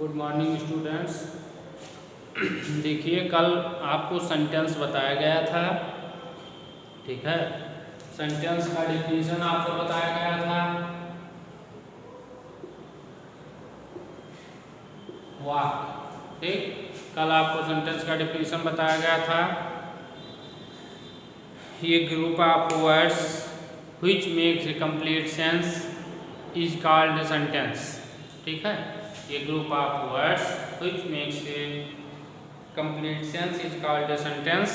Good morning students. देखिए, कल आपको सेंटेंस बताया गया था, ठीक है। सेंटेंस का डिफिनीशन आपको बताया गया था। वाक्य, ठीक। कल आपको सेंटेंस का डिफिनीशन बताया गया था। ये group of words which makes a complete sense is called sentence, ठीक है। ये group of words which makes a complete sense is called sentence.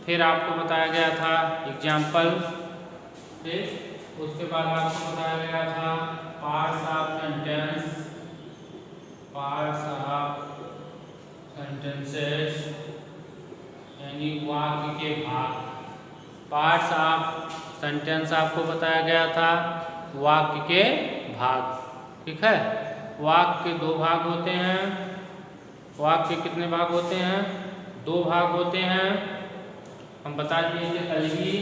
फिर आपको बताया गया था एग्जाम्पल, ठीक। उसके बाद आपको बताया गया था parts of sentence, parts of sentences यानी वाक्य के भाग। पार्ट्स ऑफ सेंटेंस आपको बताया गया था वाक्य के भाग, ठीक है। वाक्य के दो भाग होते हैं। वाक्य के कितने भाग होते हैं? दो भाग होते हैं। हम बता दिए कल ही।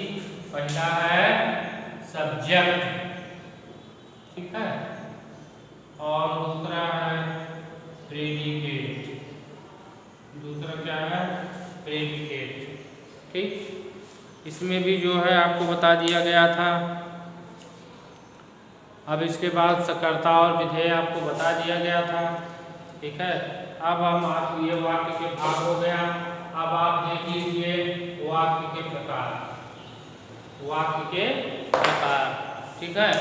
पहला है सब्जेक्ट, ठीक है, और दूसरा है प्रेडिकेट। दूसरा क्या है? प्रेडिकेट, ठीक। इसमें भी जो है आपको बता दिया गया था। अब इसके बाद कर्ता और विधेय आपको बता दिया गया था, ठीक है। अब हम आपको ये वाक्य के भाग हो गया। अब आप देख लीजिए वाक्य के प्रकार, वाक्य के प्रकार, ठीक है।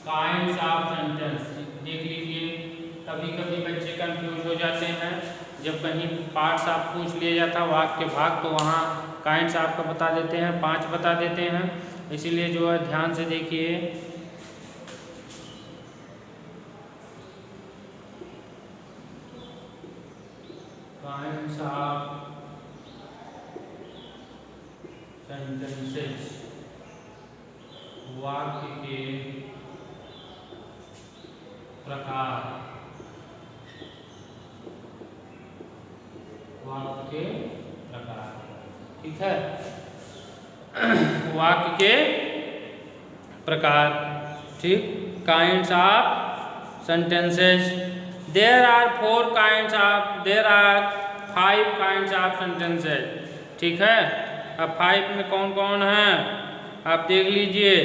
काइंड्स ऑफ सेंटेंस देख लीजिए। कभी कभी बच्चे कंफ्यूज हो जाते हैं जब कहीं पार्ट्स आप पूछ लिया जाता वाक्य के भाग, तो वहाँ काइंड्स आपको बता देते हैं, 5 बता देते हैं। इसीलिए जो है ध्यान से देखिए। काइंड्स ऑफ सेंटेंसेस, वाक्य के प्रकार, वाक्य के प्रकार, ठीक है। वाक्य के प्रकार, ठीक। Kinds of sentences, there are 4 kinds of, there are 5 kinds of sentences, ठीक है। अब 5 में कौन कौन है आप देख लीजिए।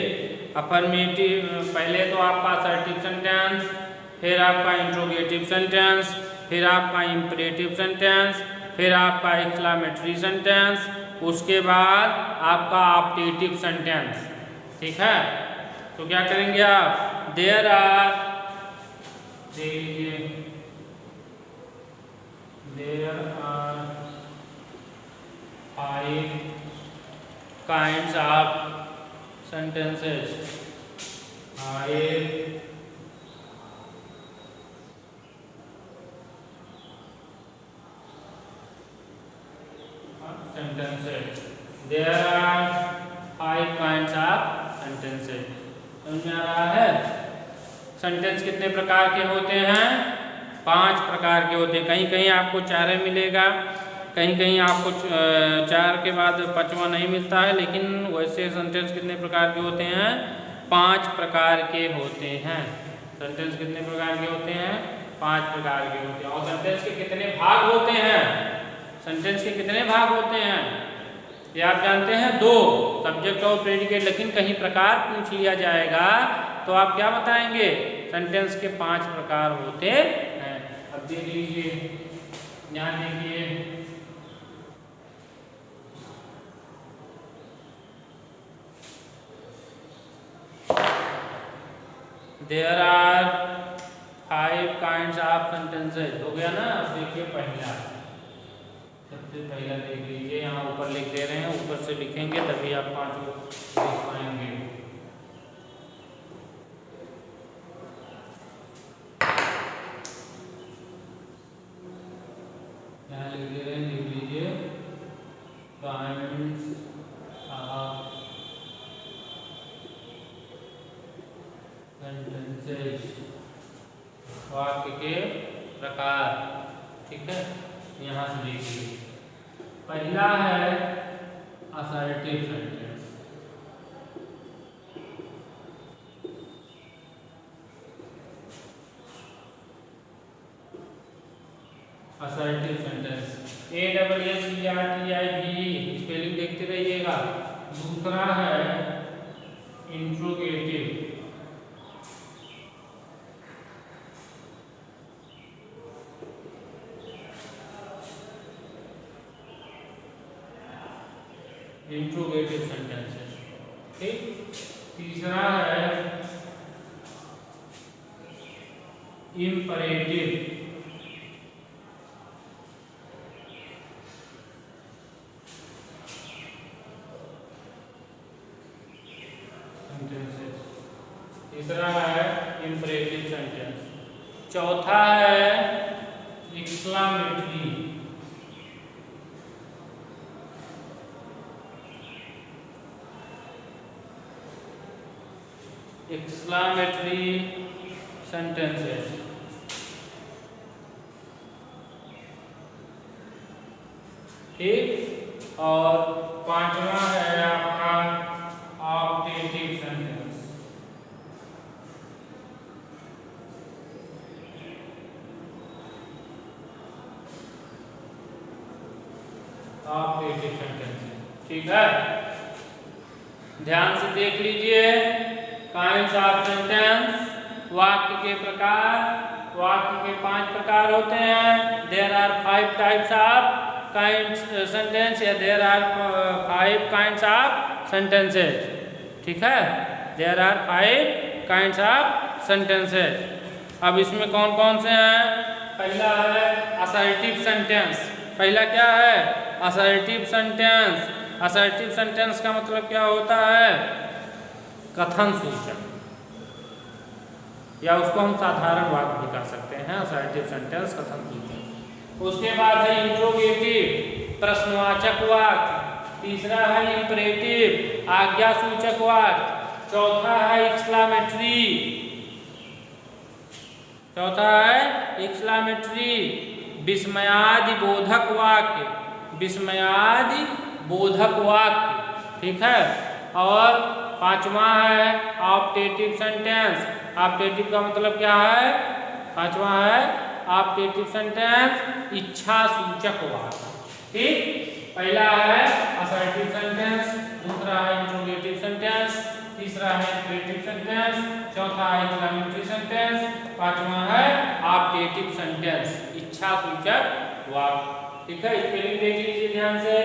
अफर्मेटिव, पहले तो आपका असर्टिव सेंटेंस, फिर आपका इंट्रोगेटिव सेंटेंस, फिर आपका इंपरेटिव सेंटेंस, फिर आपका एक्सक्लेमेटरी सेंटेंस, उसके बाद आपका ऑप्टेटिव सेंटेंस, ठीक है। तो क्या करेंगे आप? देयर आर, देख लीजिए, there are 5 kinds of sentences, 5 sentences. There are 5 kinds of sentences. समझ में आ रहा है? सेंटेंस कितने प्रकार के होते हैं? 5 प्रकार के होते हैं। कहीं कहीं आपको 4 मिलेगा, कहीं कहीं आपको 4 के बाद 5वां नहीं मिलता है, लेकिन वैसे सेंटेंस कितने प्रकार के होते हैं? 5 प्रकार के होते हैं। सेंटेंस कितने प्रकार के होते हैं? 5 प्रकार के होते हैं। और सेंटेंस के कितने भाग होते हैं? सेंटेंस के कितने भाग होते हैं ये आप जानते हैं? 2, सब्जेक्ट और प्रेडिकेट। लेकिन कहीं प्रकार पूछ लिया जाएगा तो आप क्या बताएंगे? सेंटेंस के 5 प्रकार होते हैं। अब देख लीजिए, ध्यान देखिए। There are 5 kinds of sentences, हो गया ना। अब देखिए पहला, सबसे पहला देख लीजिए, यहाँ ऊपर लिख दे रहे हैं, ऊपर से लिखेंगे तभी आप 5 लिख पाएंगे। यहाँ लिख दे रहे हैं, देख लीजिए। काइंड्स ऑफ सेंटेंसेस, वाक्य के प्रकार, ठीक है। यहाँ से देखिए, पहला है assertive sentence. Assertive sentence, ASSERTIVE spelling देखते रहिएगा। दूसरा है इंट्रोगेटिव, इंट्रोगेटिव सेंटेंसेस, ठीक। तीसरा है इम्परेटिव, तीसरा है इम्परेटिव सेंटेंस। चौथा है एक्सक्लामेटरी, एक्सक्लामेटरी सेंटेंसेस, ठीक। और पांचवा है आपका ऑप्टेटिव सेंटेंस, ऑप्टेटिव सेंटेंस, ठीक है। ध्यान से देख लीजिए। काइंड्स ऑफ सेंटेंस, वाक्य के प्रकार। वाक्य के 5 प्रकार होते हैं। There are 5 types of kinds sentence, या there are 5 kinds of sentences, ठीक है। There are 5 kinds of sentences. अब इसमें कौन कौन से हैं? पहला है असर्टिव सेंटेंस। पहला क्या है? Assertive sentence. असर्टिव सेंटेंस का मतलब क्या होता है? कथन सूचक, या उसको हम साधारण वाक्य भी कह सकते हैं। असर्टिव सेंटेंस कथन सूचक। उसके बाद है इंट्रोगेटिव, प्रश्नवाचक वाक्य। तीसरा है इंपरेटिव, आज्ञा सूचक वाक्य। चौथा है एक्सक्लामेटरी, विस्मयादि बोधक वाक्य, विस्मयादि बोधक वाक्य, ठीक है। और पांचवा है ऑप्टेटिव सेंटेंस। ऑप्टेटिव का मतलब क्या है? पांचवा है ऑप्टेटिव सेंटेंस, इच्छा सूचक वाक्य, ठीक। पहला है असर्टिव सेंटेंस, दूसरा है इंट्रोगेटिव सेंटेंस, तीसरा है इम्परेटिव सेंटेंस, चौथा है एक्सक्लामेटरी सेंटेंस, पांचवा है ऑप्टेटिव सेंटेंस, इच्छा सूचक वाक्य, ठीक है। स्पेलिंग देख लीजिए ध्यान से।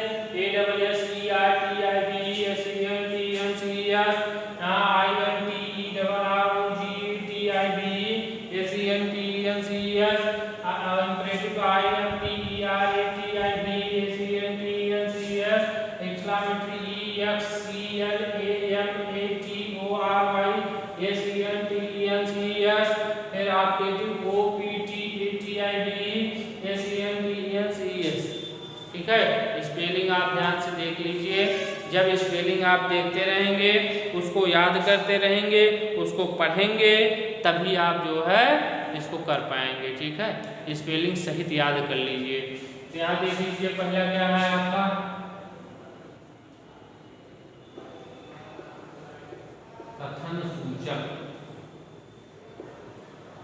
ठीक है। स्पेलिंग आप ध्यान से देख लीजिए। जब स्पेलिंग आप देखते रहेंगे, उसको याद करते रहेंगे, उसको पढ़ेंगे, तभी आप जो है इसको कर पाएंगे, ठीक है। स्पेलिंग सहित याद कर लीजिए। तो यहाँ देख लीजिए, पहला क्या है आपका कथन सूचक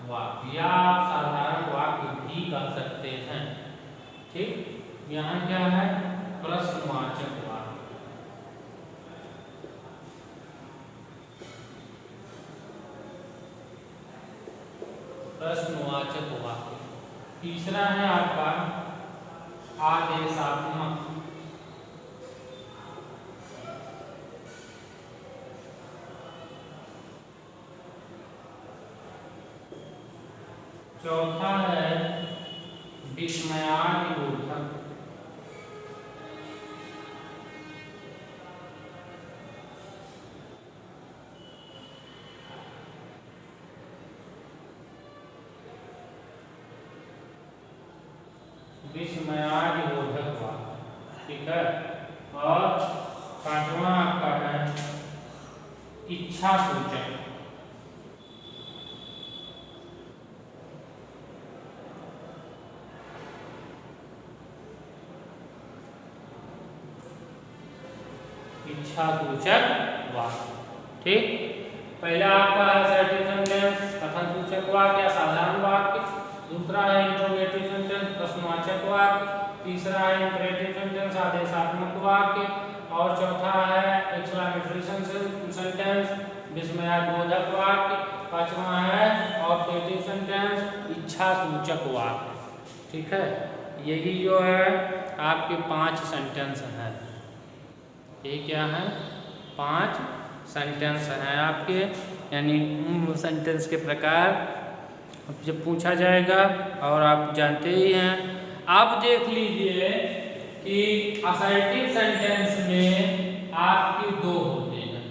वाक्य, या आप साधारण वाक्य भी कर सकते हैं, ठीक। यहाँ क्या है? प्रश्नवाचक वाक्य, प्रश्नवाचक वाक्य। तीसरा है आपका आदेशात्मक, चौथा है विस्मयादिबोधक, विस्मयादिबोधक वाक्य, ठीक है। और पांचवा आपका है इच्छा सूचक, इच्छा सूचक वाक्य, ठीक। पहला आपका है असर्टिव सेंटेंस, कथन सूचक वाक्य या साधारण वाक्य। दूसरा है इंट्रोगेटिव सेंटेंस, प्रश्नवाचक वाक्य, तीसरा है इंपरेटिव सेंटेंस आदेशात्मक वाक्य, और चौथा है एक्सक्लेमेटरी सेंटेंस विस्मयादिबोधक वाक्य, पांचवा है ऑब्जेक्टिव सेंटेंस इच्छा सूचक वाक्य। ठीक है, यही जो है आपके 5 सेंटेंस हैं। ये क्या है? 5 सेंटेंस हैं आपके, यानी सेंटेंस के प्रकार जब पूछा जाएगा और आप जानते ही हैं। आप देख लीजिए कि असर्टिव सेंटेंस में आपके 2 होते हैं।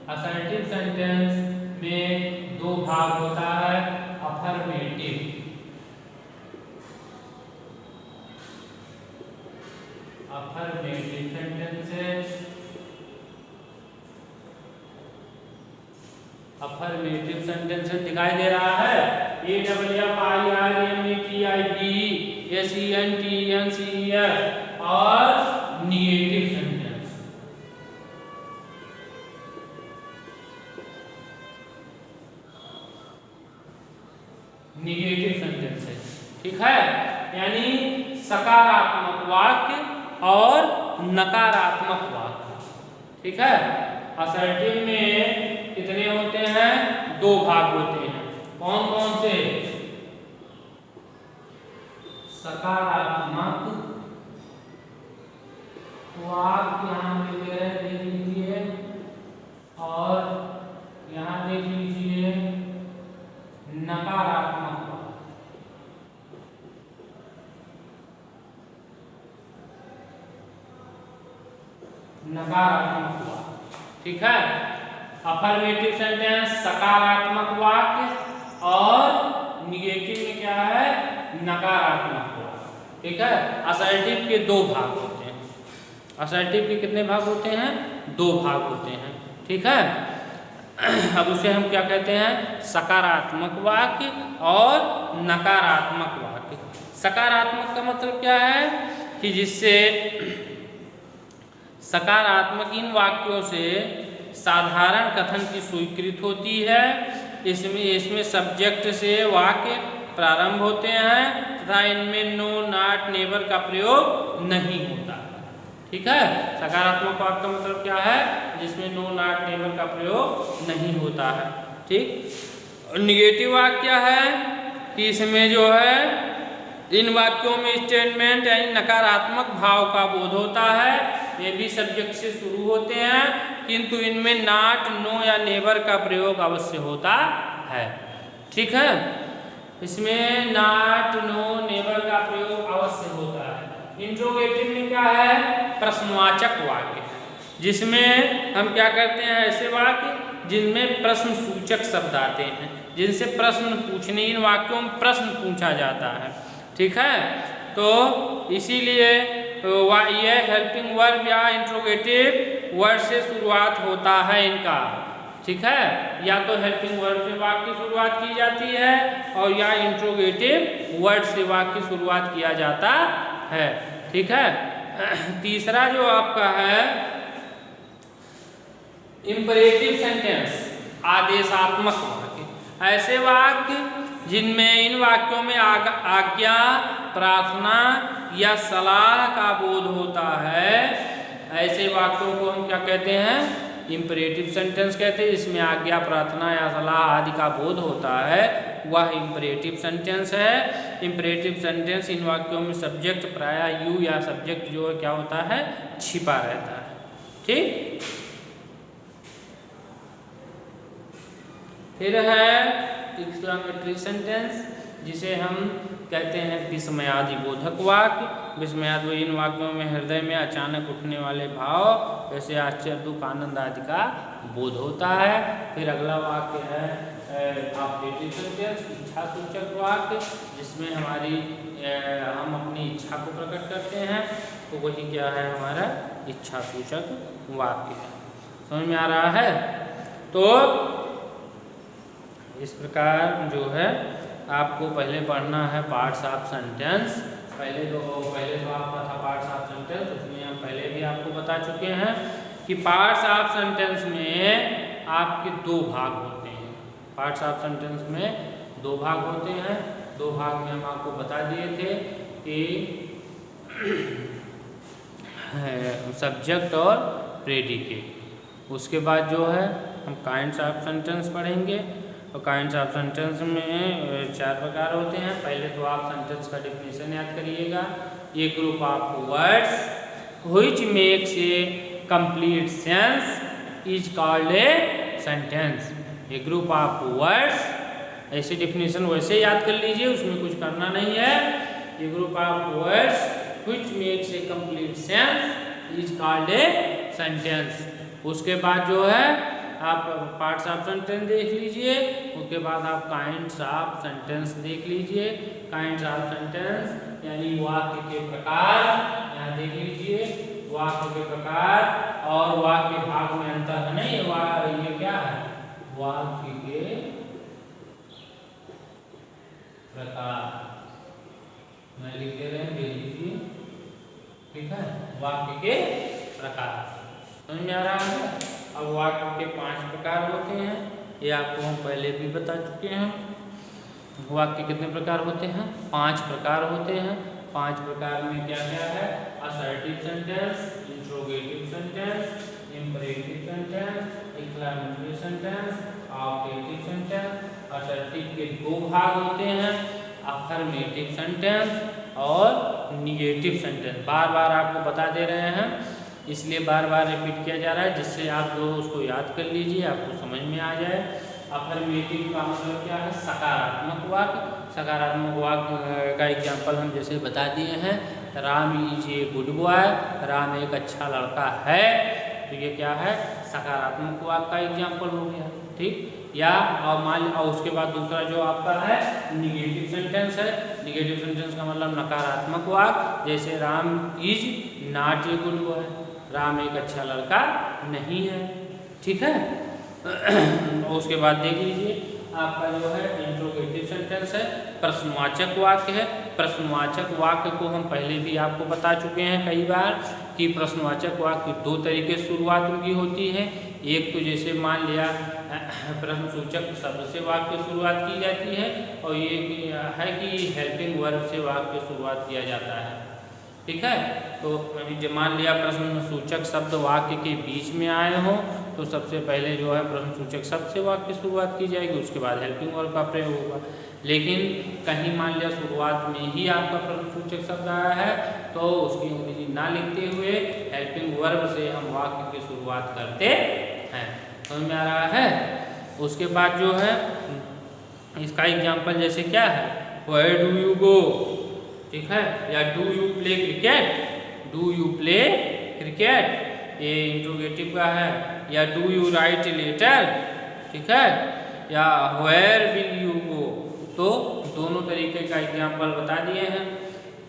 असर्टिव सेंटेंस में 2 भाग होता है, अफर्मेटिव सेंटेंसेस, अफर्मेटिव सेंटेंसेस दिखाई दे रहा है, AFFIRMATIVSENTENCES और निगेटिव सेंटेंस। निगेटिव सेंटेंसेस, ठीक है, यानी सकारात्मक वाक्य और नकारात्मक वाक्य। ठीक है, असर्टिव में कितने होते हैं? 2 भाग होते हैं। कौन कौन से? सकारात्मक वाक्य यहाँ पे देख लीजिए, और यहाँ देख लीजिए नकारात्मक वाक्य। नकारात्मक वाक्य, ठीक है। अफर्मेटिव सेंटेंस सकारात्मक वाक्य और निगेटिव में क्या है? नकारात्मक वाक्य। ठीक है, असर्टिव के 2 भाग होते हैं। असर्टिव के कितने भाग होते हैं? 2 भाग होते हैं। ठीक है, अब उसे हम क्या कहते हैं? सकारात्मक वाक्य और नकारात्मक वाक्य। सकारात्मक का मतलब क्या है कि जिससे सकारात्मक इन वाक्यों से साधारण कथन की स्वीकृति होती है। इसमें सब्जेक्ट से वाक्य प्रारंभ होते हैं तथा इनमें नो, नॉट, नेवर का प्रयोग नहीं होता। ठीक है, सकारात्मक वाक्य का मतलब क्या है? जिसमें नो, नॉट, नेवर का प्रयोग नहीं होता है। ठीक, निगेटिव वाक्य क्या है कि इसमें जो है इन वाक्यों में स्टेटमेंट यानी नकारात्मक भाव का बोध होता है। ये भी सब्जेक्ट से शुरू होते हैं, किंतु इनमें नॉट, नो या नेवर का प्रयोग अवश्य होता है। ठीक है, इसमें नॉट, नो, नेवर का प्रयोग अवश्य होता है। इंट्रोगेटिव में क्या है? प्रश्नवाचक वाक्य, जिसमें हम क्या करते हैं? ऐसे वाक्य जिनमें प्रश्न सूचक शब्द आते हैं, जिनसे प्रश्न पूछने, इन वाक्यों में प्रश्न पूछा जाता है। ठीक है, तो इसीलिए यह हेल्पिंग वर्ब या इंट्रोगेटिव वर्ड से शुरुआत होता है इनका। ठीक है, या तो हेल्पिंग वर्ड से वाक्य की शुरुआत की जाती है और या इंट्रोगेटिव वर्ड से वाक्य की शुरुआत किया जाता है। ठीक है, तीसरा जो आपका है इंपरेटिव सेंटेंस आदेशात्मक वाक्य। ऐसे वाक्य जिनमें इन वाक्यों में आज्ञा, प्रार्थना या सलाह का बोध होता है, ऐसे वाक्यों को हम क्या कहते हैं? इंपरेटिव सेंटेंस कहते हैं। इसमें आज्ञा, प्रार्थना या सलाह आदि का बोध होता है, वह इंपरेटिव सेंटेंस है। इंपरेटिव सेंटेंस इन वाक्यों में सब्जेक्ट प्रायः यू या सब्जेक्ट जो है क्या होता है? छिपा रहता है। ठीक, फिर है एक्सक्लेमेटरी सेंटेंस, जिसे हम कहते हैं विस्मयादिबोधक वाक्य। विस्मयादि इन वाक्यों में हृदय में अचानक उठने वाले भाव जैसे आश्चर्य, दुख, आनंद आदि का बोध होता है। फिर अगला वाक्य है ऑब्जेक्टिव सेंटेंस इच्छा सूचक वाक्य, जिसमें हम अपनी इच्छा को प्रकट करते हैं, तो वही क्या है? हमारा इच्छा सूचक वाक्य है। समझ में आ रहा है? तो इस प्रकार जो है आपको पहले पढ़ना है पार्ट्स ऑफ सेंटेंस। पहले तो आपका था पार्ट्स ऑफ सेंटेंस, उसमें हम पहले भी आपको बता चुके हैं कि पार्ट्स ऑफ सेंटेंस में आपके 2 भाग होते हैं। पार्ट्स ऑफ सेंटेंस में 2 भाग होते हैं। 2 भाग में हम आपको बता दिए थे कि सब्जेक्ट और प्रेडिकेट। उसके बाद जो है हम काइंड्स ऑफ सेंटेंस पढ़ेंगे। और काइंड्स ऑफ सेंटेंस में 4 प्रकार होते हैं। पहले तो आप सेंटेंस का डेफिनेशन याद करिएगा। ये group of words which makes a complete sense is called a sentence. ये ग्रुप ऑफ वर्ड्स, ऐसे डेफिनेशन वैसे याद कर लीजिए, उसमें कुछ करना नहीं है। ये group of words which makes a complete sense is called a sentence. उसके बाद जो है आप पार्ट्स ऑफ सेंटेंस देख लीजिए। उसके बाद आप काइंड्स ऑफ सेंटेंस देख लीजिए। काइंड्स ऑफ सेंटेंस यानी वाक्य के प्रकार, यहाँ देख लीजिए वाक्य के प्रकार और वाक्य भाग में अंतर है नहीं। ये क्या है? वाक्य के प्रकार मैं लिख दे रहे हैं, दे लीजिए, ठीक है। वाक्य के प्रकार समझ में आ रहा है। अब वाक्य के 5 प्रकार होते हैं, ये आपको हम पहले भी बता चुके हैं। वाक्य कितने प्रकार होते हैं? 5 प्रकार होते हैं। 5 प्रकार में क्या क्या है? Assertive sentence, interrogative sentence, imperative sentence, exclamatory sentence, objective sentence. Assertive के 2 भाग होते हैं, अफर्मेटिव सेंटेंस और निगेटिव सेंटेंस। बार बार आपको बता दे रहे हैं, इसलिए बार बार रिपीट किया जा रहा है, जिससे आप जो उसको याद कर लीजिए, आपको समझ में आ जाए। अफर्मेटिव का मतलब क्या है? सकारात्मक वाक्य। सकारात्मक वाक्य का एग्जाम्पल हम जैसे बता दिए हैं, Ram is a good boy, Ram एक अच्छा लड़का है। तो ये क्या है? सकारात्मक वाक्य का एग्जाम्पल हो गया, ठीक। या और उसके बाद दूसरा जो आपका है निगेटिव सेंटेंस है। निगेटिव सेंटेंस का मतलब नकारात्मक वाक्य, जैसे Ram is not a good boy, Ram एक अच्छा लड़का नहीं है, ठीक है। और उसके बाद देख लीजिए आपका जो है इंट्रोगेटिव सेंटेंस है, प्रश्नवाचक वाक्य है। प्रश्नवाचक वाक्य को हम पहले भी आपको बता चुके हैं कई बार कि प्रश्नवाचक वाक्य 2 तरीके से शुरुआत उनकी होती है। एक तो जैसे मान लिया प्रश्नसूचक शब्द से वाक्य की शुरुआत की जाती है, और ये है कि हेल्पिंग वर्ब से वाक्य की शुरुआत किया जाता है, ठीक है। तो जब मान लिया प्रश्नसूचक शब्द वाक्य के बीच में आए हों तो सबसे पहले जो है प्रश्नसूचक शब्द से वाक्य की शुरुआत की जाएगी, उसके बाद हेल्पिंग वर्ब का प्रयोग होगा। लेकिन कहीं मान लिया शुरुआत में ही आपका प्रश्नसूचक शब्द आया है तो उसकी अंग्रेजी ना लिखते हुए हेल्पिंग वर्ब से हम वाक्य की शुरुआत करते हैं। समझ में आ रहा है। उसके बाद जो है इसका एग्जाम्पल जैसे क्या है, वेयर डू यू गो, ठीक है, या do you play cricket, do you play cricket, ये इंट्रोगेटिव का है। या डू यू राइट लेटर, ठीक है, या वेयर विल यू गो। तो दोनों तरीके का एग्जाम्पल बता दिए हैं,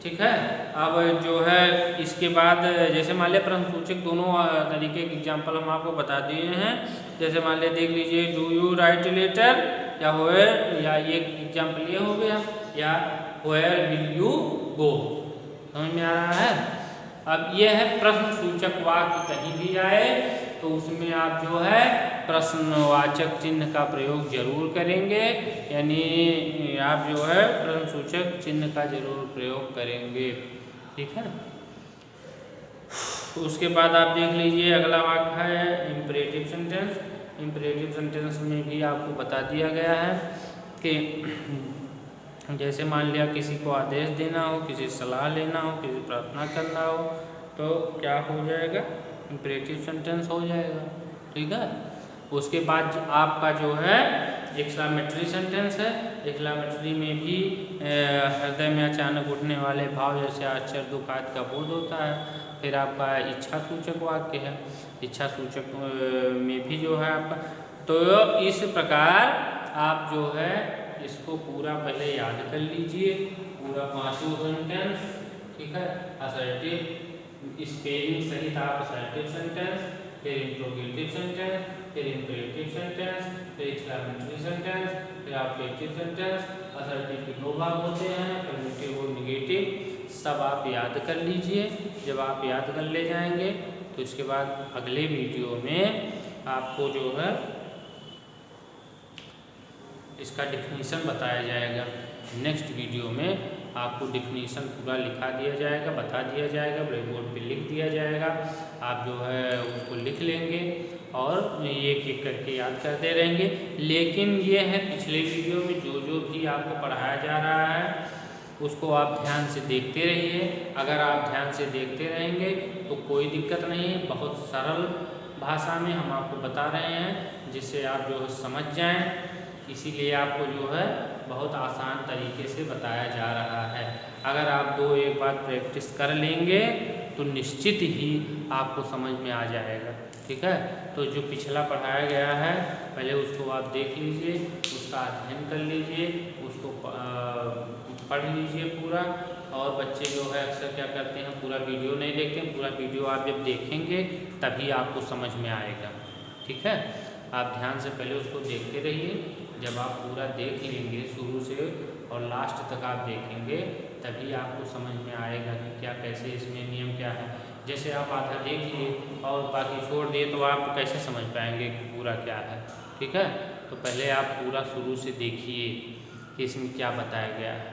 ठीक है। अब जो है इसके बाद जैसे मान लिया प्रश्नसूचक दोनों तरीके के एग्जाम्पल हम आपको बता दिए हैं। जैसे मान लिया देख लीजिए डू यू राइट लेटर या वेयर, या ये एग्जाम्पल ये हो गया, या वेयर विल यू गो। समझ में आ रहा है। अब ये है प्रश्नसूचक वाक्य कहीं भी आए तो उसमें आप जो है प्रश्नवाचक चिन्ह का प्रयोग जरूर करेंगे, यानी आप जो है प्रश्नसूचक चिन्ह का जरूर प्रयोग करेंगे, ठीक है। उसके बाद आप देख लीजिए अगला वाक्य है इंपरेटिव सेंटेंस। इंपरेटिव सेंटेंस में भी आपको बता दिया गया है कि जैसे मान लिया किसी को आदेश देना हो, किसी सलाह लेना हो, किसी प्रार्थना करना हो, तो क्या हो जाएगा? इंपरेटिव सेंटेंस हो जाएगा, ठीक है। उसके बाद आपका जो है एक्सक्लेमेटरी सेंटेंस है। एक्सक्लेमेटरी में भी हृदय में अचानक उठने वाले भाव जैसे आश्चर्य, दुख आदि का बोध होता है। फिर आपका इच्छा सूचक वाक्य है। इच्छा सूचक में भी जो है आपका, तो इस प्रकार आप जो है इसको पूरा पहले याद कर लीजिए, पूरा 5 सेंटेंस, ठीक है। असर्टिव स्पेलिंग सहित आप असर्टिव सेंटेंस, फिर इंट्रोगेटिव सेंटेंस, फिर इंपरेटिव सेंटेंस, फिर एक्सक्लेमेटरी सेंटेंस, फिर ऑब्जेक्टिव सेंटेंस। असर्टिव के 2 भाग होते हैं, अफर्मेटिव और निगेटिव। सब आप याद कर लीजिए। जब आप याद कर ले जाएंगे तो इसके बाद अगले वीडियो में आपको जो है इसका डेफिनेशन बताया जाएगा। नेक्स्ट वीडियो में आपको डिफिनीशन पूरा लिखा दिया जाएगा, बता दिया जाएगा, ब्लैक बोर्ड पर लिख दिया जाएगा। आप जो है उसको लिख लेंगे और एक एक करके याद करते रहेंगे। लेकिन ये है पिछले वीडियो में जो भी आपको पढ़ाया जा रहा है उसको आप ध्यान से देखते रहिए। अगर आप ध्यान से देखते रहेंगे तो कोई दिक्कत नहीं है। बहुत सरल भाषा में हम आपको बता रहे हैं जिससे आप जो है समझ जाएं। इसीलिए आपको जो है बहुत आसान तरीके से बताया जा रहा है। अगर आप एक बार प्रैक्टिस कर लेंगे तो निश्चित ही आपको समझ में आ जाएगा। ठीक है, तो जो पिछला पढ़ाया गया है पहले उसको आप देख लीजिए, उसका अध्ययन कर लीजिए, उसको पढ़ लीजिए पूरा। और बच्चे जो है अक्सर क्या करते हैं, पूरा वीडियो नहीं देखते हैं। पूरा वीडियो आप जब देखेंगे तभी आपको समझ में आएगा। ठीक है, आप ध्यान से पहले उसको देखते रहिए। जब आप पूरा देख लेंगे शुरू से और लास्ट तक आप देखेंगे तभी आपको समझ में आएगा कि क्या कैसे इसमें नियम क्या है। जैसे आप आधा देख लिए और बाकी छोड़ दिए तो आप कैसे समझ पाएंगे कि पूरा क्या है। ठीक है, तो पहले आप पूरा शुरू से देखिए कि इसमें क्या बताया गया है।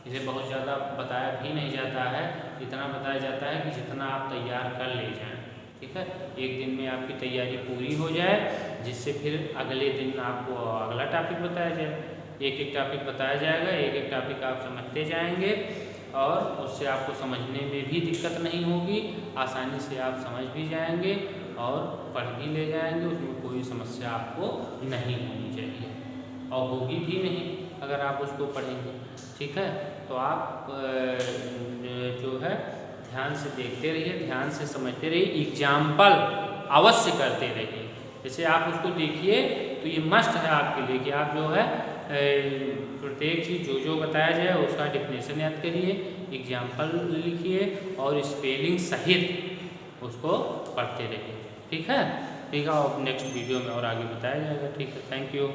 इसे बहुत ज़्यादा बताया भी नहीं जाता है, इतना बताया जाता है कि जितना आप तैयार कर ले जाएं। ठीक है, एक दिन में आपकी तैयारी पूरी हो जाए जिससे फिर अगले दिन आपको अगला टॉपिक बताया जाए। एक एक टॉपिक बताया जाएगा, एक एक टॉपिक आप समझते जाएंगे और उससे आपको समझने में भी दिक्कत नहीं होगी। आसानी से आप समझ भी जाएंगे और पढ़ भी ले जाएंगे। उसमें कोई समस्या आपको नहीं होनी चाहिए और होगी भी नहीं अगर आप उसको पढ़ेंगे। ठीक है, तो आप जो है ध्यान से देखते रहिए, ध्यान से समझते रहिए, एग्जाम्पल अवश्य करते रहिए। जैसे आप उसको देखिए तो ये मस्ट है आपके लिए कि आप जो है प्रत्येक चीज़ जो बताया जाए उसका डेफिनेशन याद करिए, एग्जाम्पल लिखिए और स्पेलिंग सहित उसको पढ़ते रहिए। ठीक है, ठीक है, और नेक्स्ट वीडियो में और आगे बताया जाएगा। ठीक है, थैंक यू।